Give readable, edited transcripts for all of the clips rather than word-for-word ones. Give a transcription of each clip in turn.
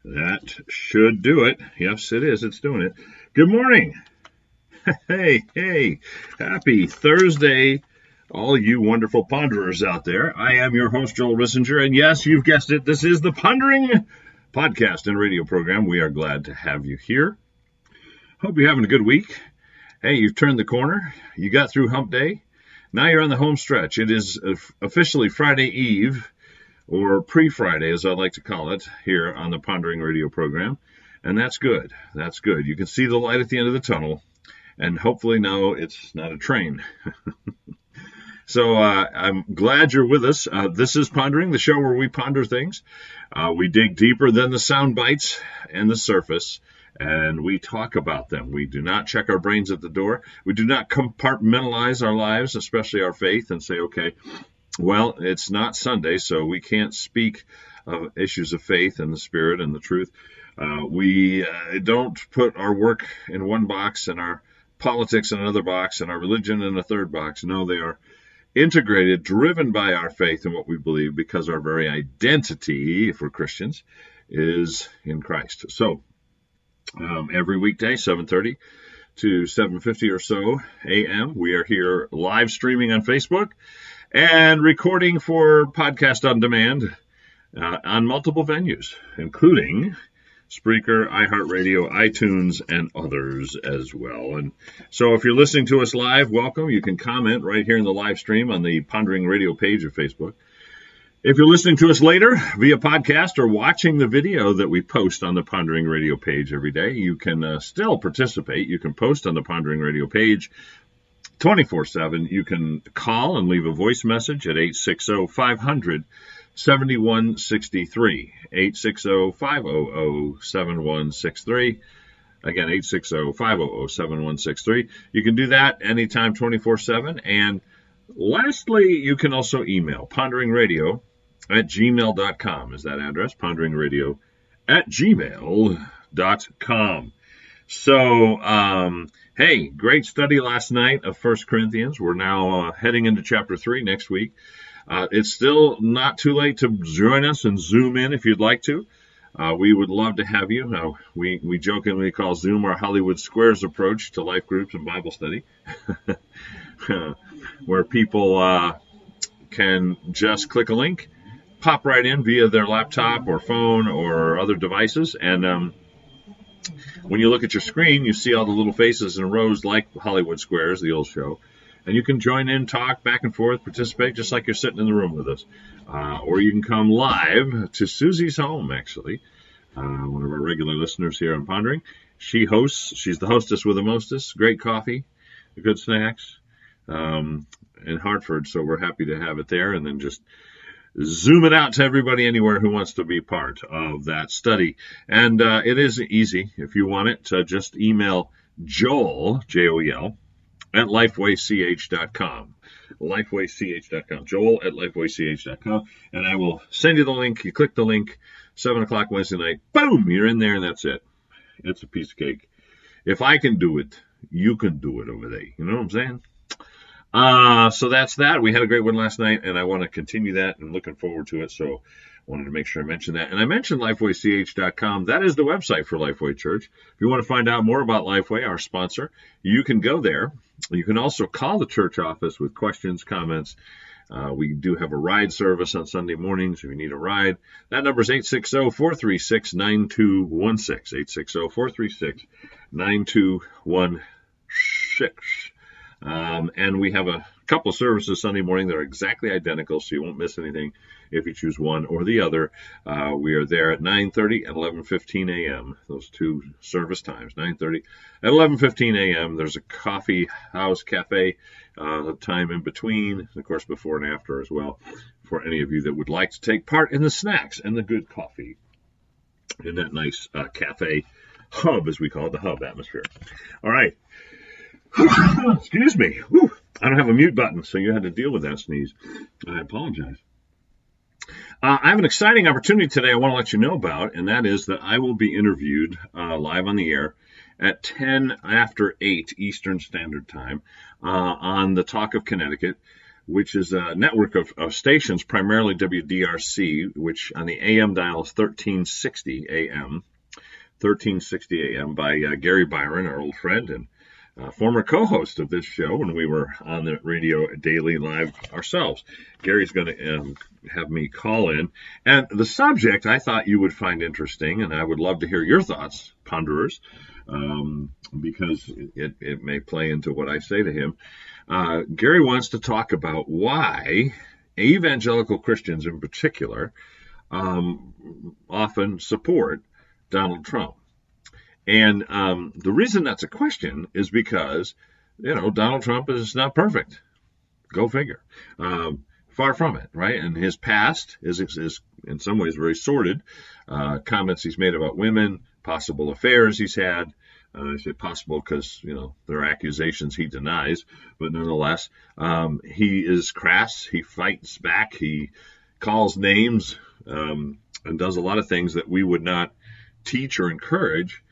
That should do it. Yes, it is. It's doing it. Good morning. Hey, happy Thursday, all you wonderful ponderers out there. I am your host, Joel Rissinger, and yes, you've guessed it. This is the Pondering podcast and radio program. We are glad to have you here. Hope you're having a good week. Hey, you've turned the corner. You got through hump day. Now you're on the home stretch. It is officially Friday Eve, or pre-Friday, as I like to call it, here on the Pondering Radio program. And that's good. That's good. You can see the light at the end of the tunnel, and hopefully now it's not a train. So I'm glad you're with us. This is Pondering, the show where we ponder things. We dig deeper than the sound bites and the surface, and we talk about them. We do not check our brains at the door. We do not compartmentalize our lives, especially our faith, and say, okay, well, it's not Sunday, so we can't speak of issues of faith and the Spirit and the truth. We don't put our work in one box and our politics in another box and our religion in a third box. No, they are integrated, driven by our faith and what we believe, because our very identity, if we're Christians, is in Christ. So every weekday, 7:30 to 7:50 or so a.m., we are here live streaming on Facebook and recording for podcast on demand on multiple venues, including Spreaker, iHeartRadio, iTunes, and others as well. And so if you're listening to us live, welcome. You can comment right here in the live stream on the Pondering Radio page of Facebook. If you're listening to us later via podcast or watching the video that we post on the Pondering Radio page every day, you can still participate. You can post on the Pondering Radio page 24/7. You can call and leave a voice message at 860-500-7163, 860-500-7163. Again, 860-500-7163. You can do that anytime, 24/7. And lastly, you can also email ponderingradio@gmail.com. Is that address? ponderingradio@gmail.com. So, hey, great study last night of 1 Corinthians. We're now heading into chapter 3 next week. It's still not too late to join us and Zoom in if you'd like to. We would love to have you. We jokingly call Zoom our Hollywood Squares approach to life groups and Bible study, where people can just click a link, pop right in via their laptop or phone or other devices, and when you look at your screen, you see all the little faces in rows like Hollywood Squares, the old show. And you can join in, talk back and forth, participate just like you're sitting in the room with us. Or you can come live to Susie's home, actually. One of our regular listeners here on Pondering. She hosts. She's the hostess with the mostest. Great coffee, good snacks in Hartford. So we're happy to have it there. And then just zoom it out to everybody anywhere who wants to be part of that study. And it is easy. If you want it, just email Joel, Joel, at lifewaych.com. Lifewaych.com. Joel at lifewaych.com. And I will send you the link. You click the link, 7 o'clock Wednesday night. Boom! You're in there, and that's it. It's a piece of cake. If I can do it, you can do it over there. You know what I'm saying? So that's that. We had a great one last night, and I want to continue that and looking forward to it. So I wanted to make sure I mentioned that. And I mentioned LifewayCH.com. That is the website for Lifeway Church. If you want to find out more about Lifeway, our sponsor, you can go there. You can also call the church office with questions, comments. We do have a ride service on Sunday mornings if you need a ride. That number is 860-436-9216. 860-436-9216. And we have a couple of services Sunday morning that are exactly identical, so you won't miss anything if you choose one or the other. We are there at 9:30 and 11:15 a.m., those two service times, 9:30 and 11:15 a.m. There's a coffee house, cafe, time in between, and of course before and after as well, for any of you that would like to take part in the snacks and the good coffee in that nice cafe hub, as we call it, the hub atmosphere. All right. Excuse me. Whew. I don't have a mute button, so you had to deal with that sneeze. I apologize. I have an exciting opportunity today I want to let you know about, and that is that I will be interviewed live on the air at 10 after 8 Eastern Standard Time on the Talk of Connecticut which is a network of stations, primarily WDRC, which on the AM dial is 1360 AM. 1360 AM by Gary Byron, our old friend and former co-host of this show when we were on the radio daily live ourselves. Gary's going to have me call in. And the subject I thought you would find interesting, and I would love to hear your thoughts, ponderers, because it may play into what I say to him. Gary wants to talk about why evangelical Christians in particular often support Donald Trump. And the reason that's a question is because, Donald Trump is not perfect. Go figure. Far from it, right? And his past is in some ways very sordid. Comments he's made about women, possible affairs he's had. I say possible because, there are accusations he denies. But nonetheless, he is crass. He fights back. He calls names and does a lot of things that we would not teach or encourage.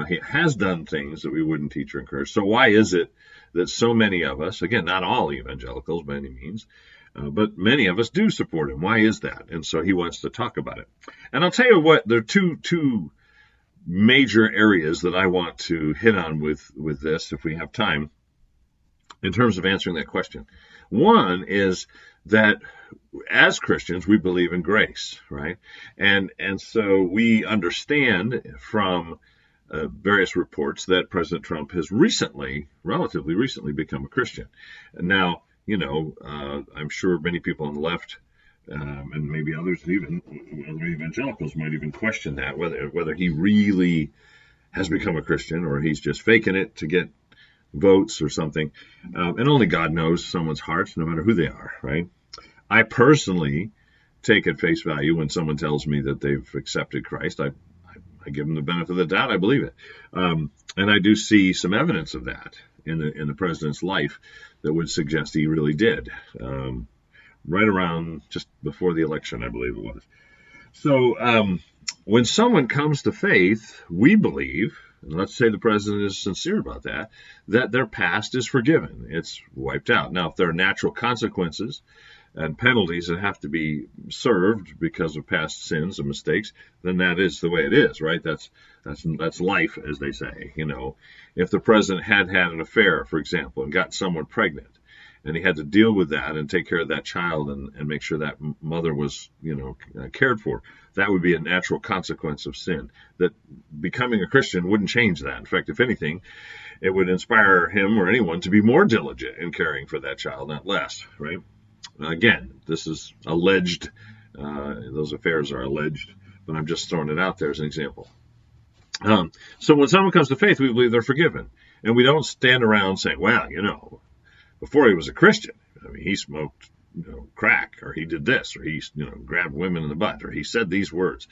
He has done things that we wouldn't teach or encourage. So why is it that so many of us, again, not all evangelicals by any means, but many of us do support him? Why is that? And so he wants to talk about it. And I'll tell you what, there are two major areas that I want to hit on with this, if we have time, in terms of answering that question. One is that as Christians, we believe in grace, right? And so we understand from various reports that President Trump has relatively recently, become a Christian. And now, I'm sure many people on the left and maybe others, even other evangelicals, might even question that, whether he really has become a Christian or he's just faking it to get votes or something. And only God knows someone's heart, no matter who they are, right? I personally take at face value when someone tells me that they've accepted Christ. I give them the benefit of the doubt. I believe it. And I do see some evidence of that in the president's life that would suggest he really did. Right around just before the election, I believe it was. So when someone comes to faith, we believe, and let's say the president is sincere about that their past is forgiven. It's wiped out. Now, if there are natural consequences and penalties that have to be served because of past sins and mistakes, then that is the way it is, right? That's life, as they say. If the president had an affair, for example, and got someone pregnant, and he had to deal with that and take care of that child and make sure that mother was, cared for, that would be a natural consequence of sin. That becoming a Christian wouldn't change that. In fact, if anything, it would inspire him or anyone to be more diligent in caring for that child, not less, right? Again, this is alleged. Those affairs are alleged, but I'm just throwing it out there as an example. So when someone comes to faith, we believe they're forgiven. And we don't stand around saying, well, before he was a Christian, he smoked crack, or he did this, or he grabbed women in the butt, or he said these words.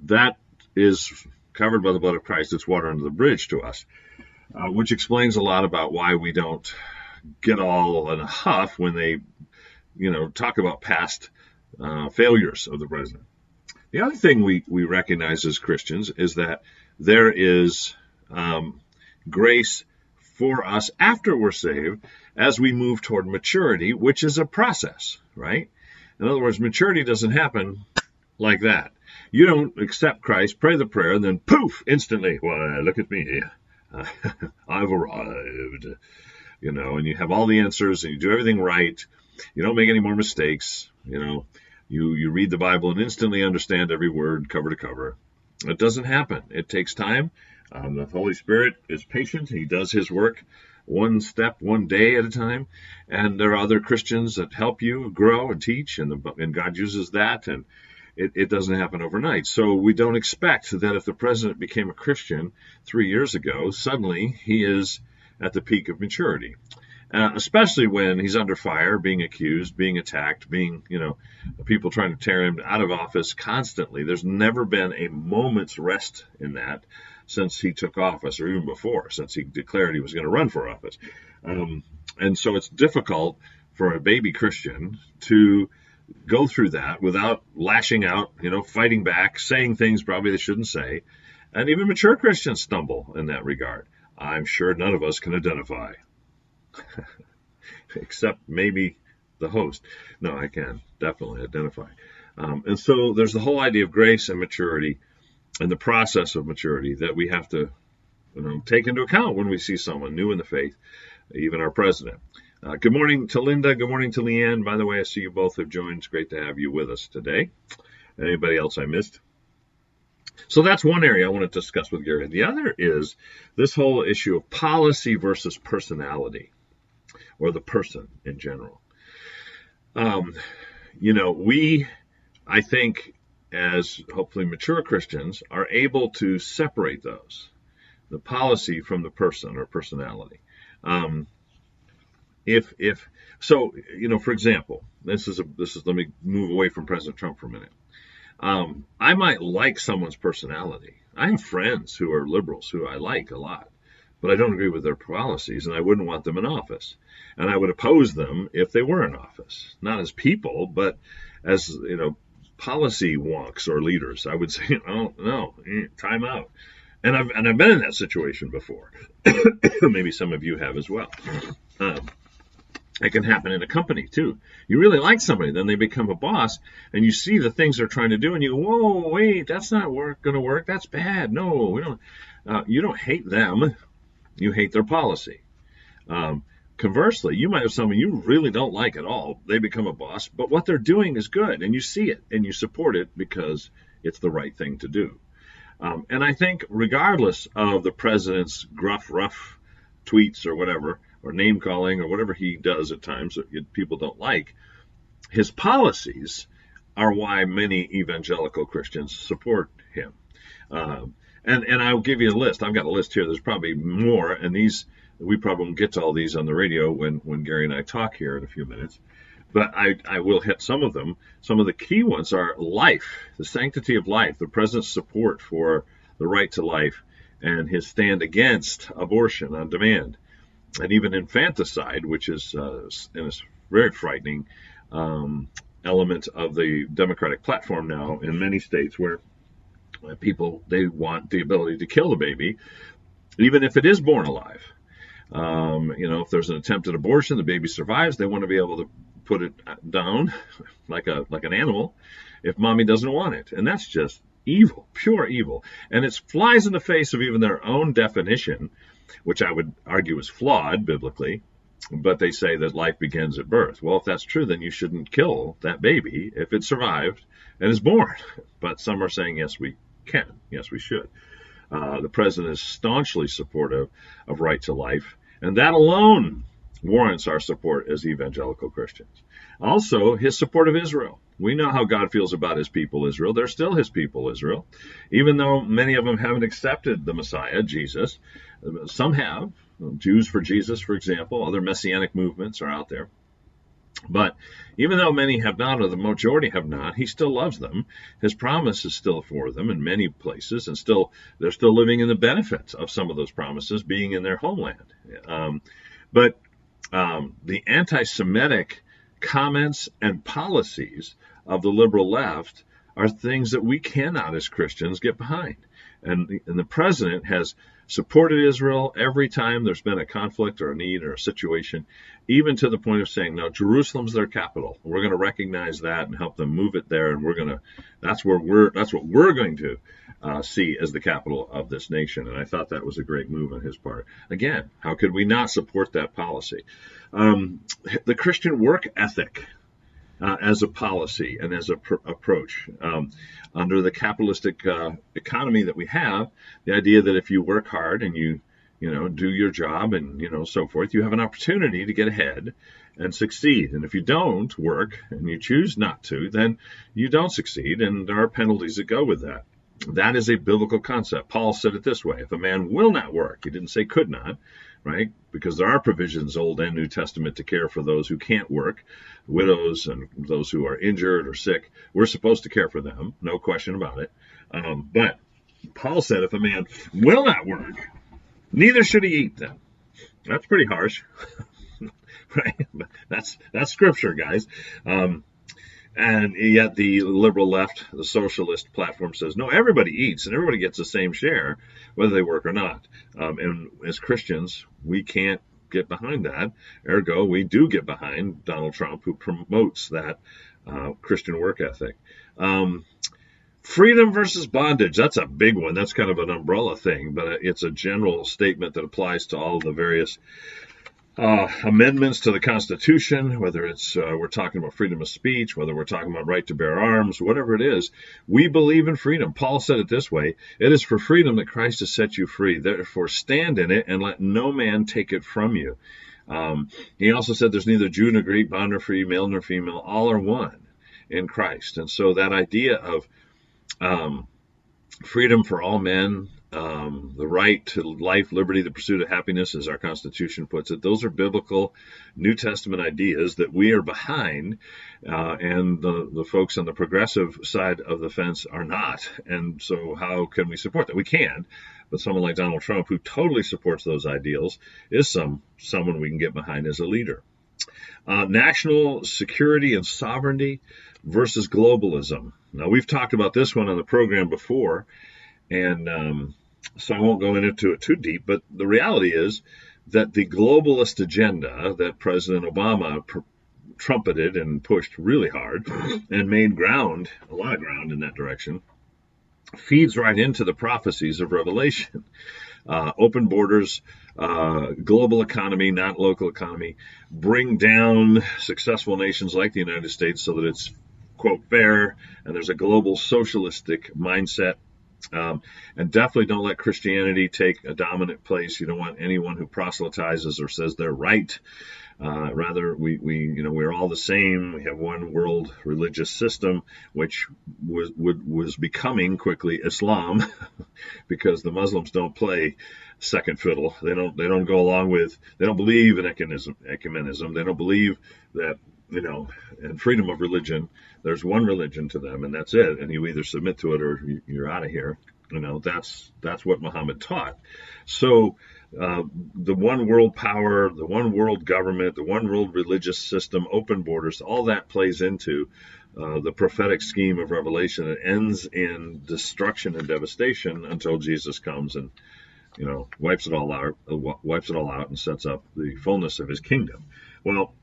That is covered by the blood of Christ. It's water under the bridge to us, which explains a lot about why we don't get all in a huff when they talk about past failures of the president. The other thing we recognize as Christians is that there is grace for us after we're saved as we move toward maturity, which is a process, right? In other words, maturity doesn't happen like that. You don't accept Christ, pray the prayer, and then poof, instantly, why, look at me, I've arrived, and you have all the answers and you do everything right. You don't make any more mistakes. You read the Bible and instantly understand every word cover to cover. It doesn't happen. It takes time. The Holy Spirit is patient. He does his work one step, one day at a time. And there are other Christians that help you grow and teach, and God uses that. And it doesn't happen overnight. So we don't expect that if the president became a Christian 3 years ago, suddenly he is at the peak of maturity. Especially when he's under fire, being accused, being attacked, being, people trying to tear him out of office constantly. There's never been a moment's rest in that since he took office, or even before, since he declared he was going to run for office. And so it's difficult for a baby Christian to go through that without lashing out, fighting back, saying things probably they shouldn't say. And even mature Christians stumble in that regard. I'm sure none of us can identify. Except maybe the host. No, I can definitely identify. And so there's the whole idea of grace and maturity and the process of maturity that we have to take into account when we see someone new in the faith, even our president. Good morning to Linda. Good morning to Leanne. By the way, I see you both have joined. It's great to have you with us today. Anybody else I missed? So that's one area I want to discuss with Gary. The other is this whole issue of policy versus personality, or the person in general. We, I think, as hopefully mature Christians, are able to separate those, the policy from the person or personality. For example, this is let me move away from President Trump for a minute. I might like someone's personality. I have friends who are liberals who I like a lot, but I don't agree with their policies, and I wouldn't want them in office. And I would oppose them if they were in office, not as people, but as policy wonks or leaders. I would say, oh no, time out. And I've been in that situation before. Maybe some of you have as well. It can happen in a company too. You really like somebody, then they become a boss, and you see the things they're trying to do, and you go, whoa, wait, that's not going to work. That's bad. No, we don't. You don't hate them. You hate their policy. Conversely, you might have someone you really don't like at all. They become a boss, but what they're doing is good, and you see it, and you support it because it's the right thing to do. And I think regardless of the president's gruff, rough tweets or whatever, or name calling or whatever he does at times that people don't like, his policies are why many evangelical Christians support him. And I'll give you a list. I've got a list here. There's probably more, and we probably won't get to all these on the radio when Gary and I talk here in a few minutes. But I will hit some of them. Some of the key ones are life, the sanctity of life, the president's support for the right to life, and his stand against abortion on demand, and even infanticide, which is a very frightening element of the Democratic platform now in many states, where people, they want the ability to kill the baby, even if it is born alive. If there's an attempted abortion, the baby survives, they want to be able to put it down like an animal if mommy doesn't want it. And that's just evil, pure evil. And it flies in the face of even their own definition, which I would argue is flawed biblically, but they say that life begins at birth. Well, if that's true, then you shouldn't kill that baby if it survived and is born. But some are saying, yes, we can. Yes, we should. The president is staunchly supportive of right to life, and that alone warrants our support as evangelical Christians. Also, his support of Israel. We know how God feels about his people, Israel. They're still his people, Israel. Even though many of them haven't accepted the Messiah, Jesus. Some have. Jews for Jesus, for example. Other messianic movements are out there. But even though many have not, or the majority have not, he still loves them. His promise is still for them in many places, and they're still living in the benefits of some of those promises being in their homeland. But the anti-Semitic comments and policies of the liberal left are things that we cannot, as Christians, get behind. And the president has supported Israel every time there's been a conflict or a need or a situation, even to the point of saying, no, Jerusalem's their capital. We're going to recognize that and help them move it there, and that's what we're going to see as the capital of this nation. And I thought that was a great move on his part. Again, how could we not support that policy? The Christian work ethic as a policy and as an approach. Under the capitalistic economy that we have, the idea that if you work hard and you do your job and so forth, you have an opportunity to get ahead and succeed. And if you don't work and you choose not to, then you don't succeed, and there are penalties that go with that. That is a biblical concept. Paul said it this way: if a man will not work, he didn't say could not, right? Because there are provisions, Old and New Testament, to care for those who can't work, widows and those who are injured or sick. We're supposed to care for them, no question about it. But Paul said if a man will not work, neither should he eat them. That's pretty harsh, right? That's scripture, guys. And yet the liberal left, the socialist platform says, no, everybody eats and everybody gets the same share, whether they work or not. And as Christians, we can't get behind that. Ergo, we do get behind Donald Trump, who promotes that Christian work ethic. Freedom versus bondage. That's a big one. That's kind of an umbrella thing, but it's a general statement that applies to all the various amendments to the Constitution, whether it's we're talking about freedom of speech, whether we're talking about right to bear arms, whatever it is. We believe in freedom. Paul said it this way: it is for freedom that Christ has set you free. Therefore, stand in it and let no man take it from you. He also said there's neither Jew nor Greek, bond nor free, male nor female. All are one in Christ. And so that idea of freedom for all men, the right to life, liberty, the pursuit of happiness, as our Constitution puts it, those are biblical New Testament ideas that we are behind, and the folks on the progressive side of the fence are not. And so how can we support that? We can, but someone like Donald Trump, who totally supports those ideals, is someone we can get behind as a leader. National security and sovereignty versus globalism. Now, we've talked about this one on the program before, and so I won't go into it too deep, but the reality is that the globalist agenda that President Obama trumpeted and pushed really hard and made a lot of ground in that direction, feeds right into the prophecies of Revelation. Open borders, global economy, not local economy, bring down successful nations like the United States so that it's, quote, fair, and there's a global socialistic mindset. And definitely don't let Christianity take a dominant place. You don't want anyone who proselytizes or says they're right. Rather, we're all the same. We have one world religious system, which was becoming quickly Islam, because the Muslims don't play second fiddle. They don't go along with. They don't believe in ecumenism. They don't believe that in freedom of religion. There's one religion to them, and that's it. And you either submit to it or you're out of here. That's what Muhammad taught. So the one world power, the one world government, the one world religious system, open borders, all that plays into the prophetic scheme of Revelation. It ends in destruction and devastation until Jesus comes and wipes it all out and sets up the fullness of his kingdom. Well,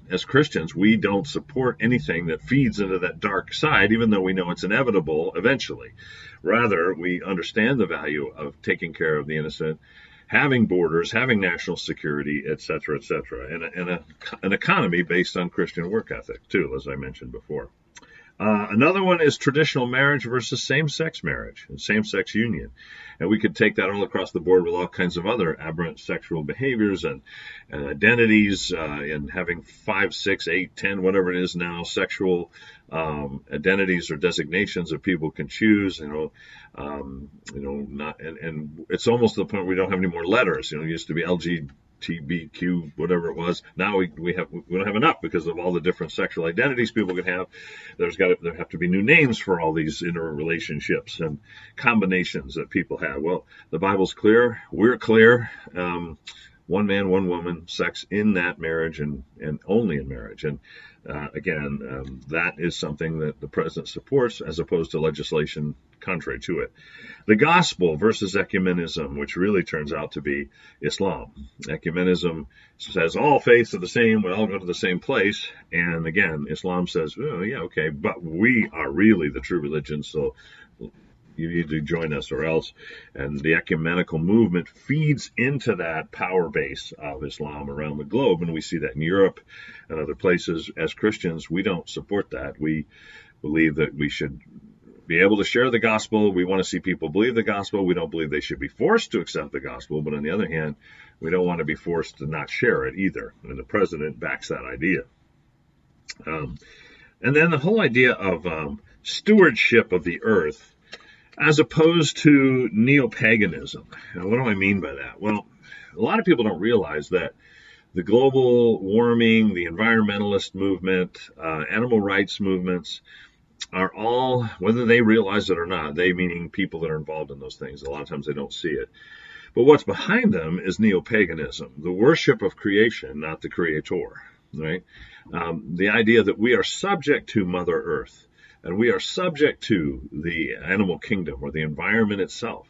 as Christians, we don't support anything that feeds into that dark side, even though we know it's inevitable eventually. Rather, we understand the value of taking care of the innocent, having borders, having national security, et cetera, and an economy based on Christian work ethic, too, as I mentioned before. Another one is traditional marriage versus same-sex marriage and same-sex union. And we could take that all across the board with all kinds of other aberrant sexual behaviors and identities, and having 5, 6, 8, 10, whatever it is now, sexual identities or designations that people can choose. Not, and it's almost to the point where we don't have any more letters. It used to be LGBTQ, whatever it was. Now we don't have enough because of all the different sexual identities people can have. There have to be new names for all these interrelationships and combinations that people have. Well, the Bible's clear. We're clear. One man, one woman, sex in that marriage and only in marriage. And again, that is something that the president supports as opposed to legislation contrary to it. The gospel versus ecumenism, which really turns out to be Islam. Ecumenism says all faiths are the same, we all go to the same place. And again, Islam says, oh, yeah, okay, but we are really the true religion, so you need to join us or else. And the ecumenical movement feeds into that power base of Islam around the globe. And we see that in Europe and other places. As Christians, we don't support that. We believe that we should be able to share the gospel. We want to see people believe the gospel. We don't believe they should be forced to accept the gospel. But on the other hand, we don't want to be forced to not share it either. And the president backs that idea. And then the whole idea of stewardship of the earth, as opposed to neo-paganism. Now, what do I mean by that? Well, a lot of people don't realize that the global warming, the environmentalist movement, animal rights movements are all, whether they realize it or not, they meaning people that are involved in those things, a lot of times they don't see it. But what's behind them is neo-paganism, the worship of creation, not the creator, right? The idea that we are subject to Mother Earth, and we are subject to the animal kingdom or the environment itself.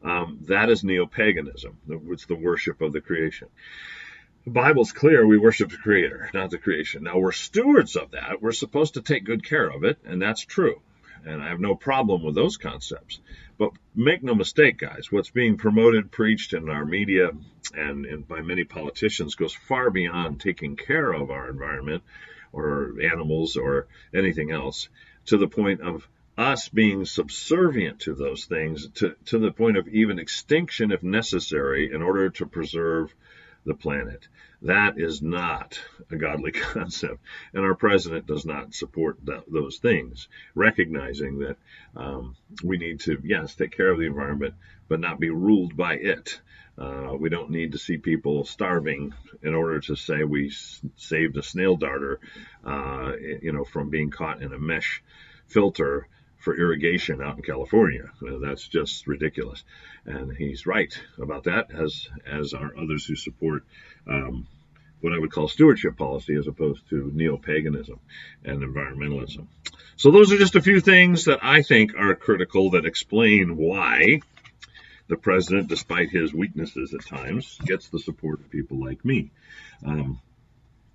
That is neo-paganism. It's the worship of the creation. The Bible's clear. We worship the Creator, not the creation. Now, we're stewards of that. We're supposed to take good care of it, and that's true. And I have no problem with those concepts. But make no mistake, guys, what's being promoted, preached in our media and by many politicians goes far beyond taking care of our environment or animals or anything else, to the point of us being subservient to those things, to the point of even extinction if necessary in order to preserve the planet. That is not a godly concept, and our president does not support those things, recognizing that we need to, yes, take care of the environment, but not be ruled by it. We don't need to see people starving in order to say we saved a snail darter, from being caught in a mesh filter for irrigation out in California. That's just ridiculous. And he's right about that, as are others who support what I would call stewardship policy as opposed to neo-paganism and environmentalism. So those are just a few things that I think are critical that explain why the president, despite his weaknesses at times, gets the support of people like me. And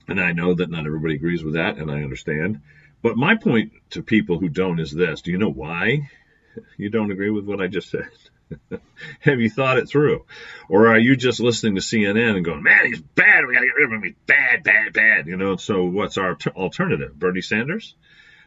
I know that not everybody agrees with that, and I understand. But my point to people who don't is this. Do you know why you don't agree with what I just said? Have you thought it through? Or are you just listening to CNN and going, man, he's bad, we got to get rid of him, he's bad, bad, bad. So what's our alternative? Bernie Sanders?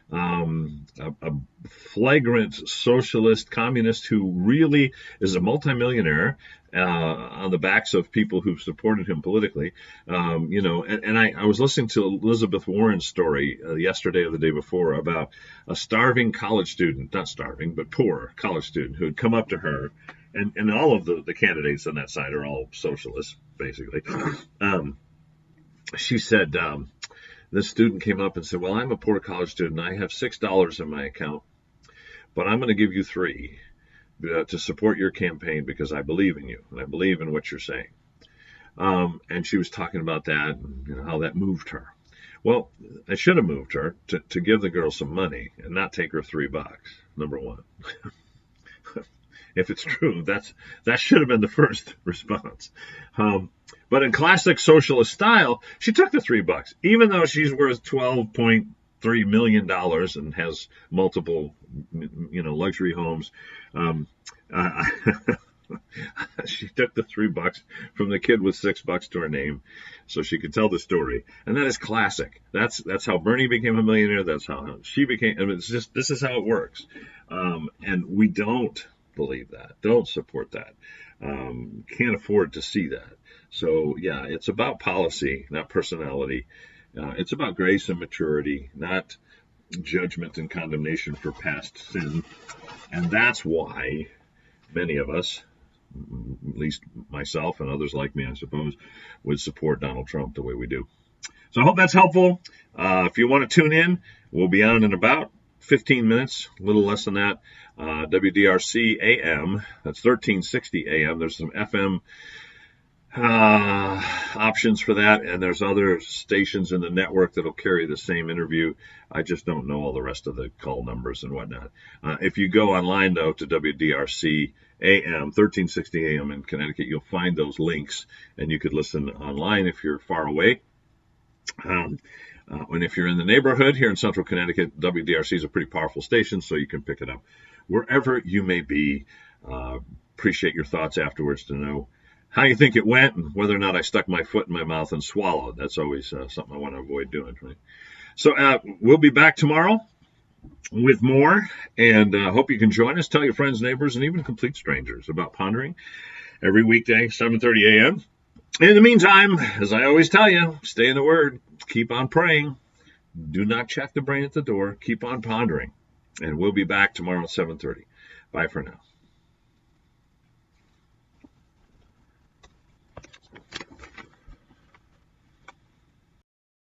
A flagrant socialist communist who really is a multimillionaire on the backs of people who've supported him politically. And I was listening to Elizabeth Warren's story yesterday or the day before about a starving college student, not starving, but poor college student who had come up to her, and all of the candidates on that side are all socialists, basically. She said, this student came up and said, well, I'm a poor college student. I have $6 in my account, but I'm going to give you $3 to support your campaign because I believe in you and I believe in what you're saying. And she was talking about that and how that moved her. Well, I should have moved her to give the girl some money and not take her $3, number one. If it's true, that should have been the first response. But in classic socialist style, she took the $3, even though she's worth $12.3 million and has multiple, luxury homes. She took the $3 from the kid with $6 to her name, so she could tell the story, and that is classic. That's how Bernie became a millionaire. That's how she became. This is how it works, and we don't believe that, don't support that, can't afford to see that. So yeah, it's about policy, not personality. It's about grace and maturity, not judgment and condemnation for past sin. And that's why many of us, at least myself and others like me, I suppose, would support Donald Trump the way we do. So I hope that's helpful. If you want to tune in, we'll be on in about 15 minutes, a little less than that. WDRC AM, that's 1360 AM. There's some FM options for that, and there's other stations in the network that'll carry the same interview. I just don't know all the rest of the call numbers and whatnot. If you go online, though, to WDRC AM, 1360 AM in Connecticut, you'll find those links, and you could listen online if you're far away. And if you're in the neighborhood here in central Connecticut, WDRC is a pretty powerful station, so you can pick it up wherever you may be. Appreciate your thoughts afterwards to know how you think it went and whether or not I stuck my foot in my mouth and swallowed. That's always something I want to avoid doing. Right? So we'll be back tomorrow with more, and hope you can join us. Tell your friends, neighbors, and even complete strangers about Pondering every weekday, 7:30 a.m. In the meantime, as I always tell you, stay in the Word. Keep on praying. Do not check the brain at the door. Keep on pondering. And we'll be back tomorrow at 7:30. Bye for now.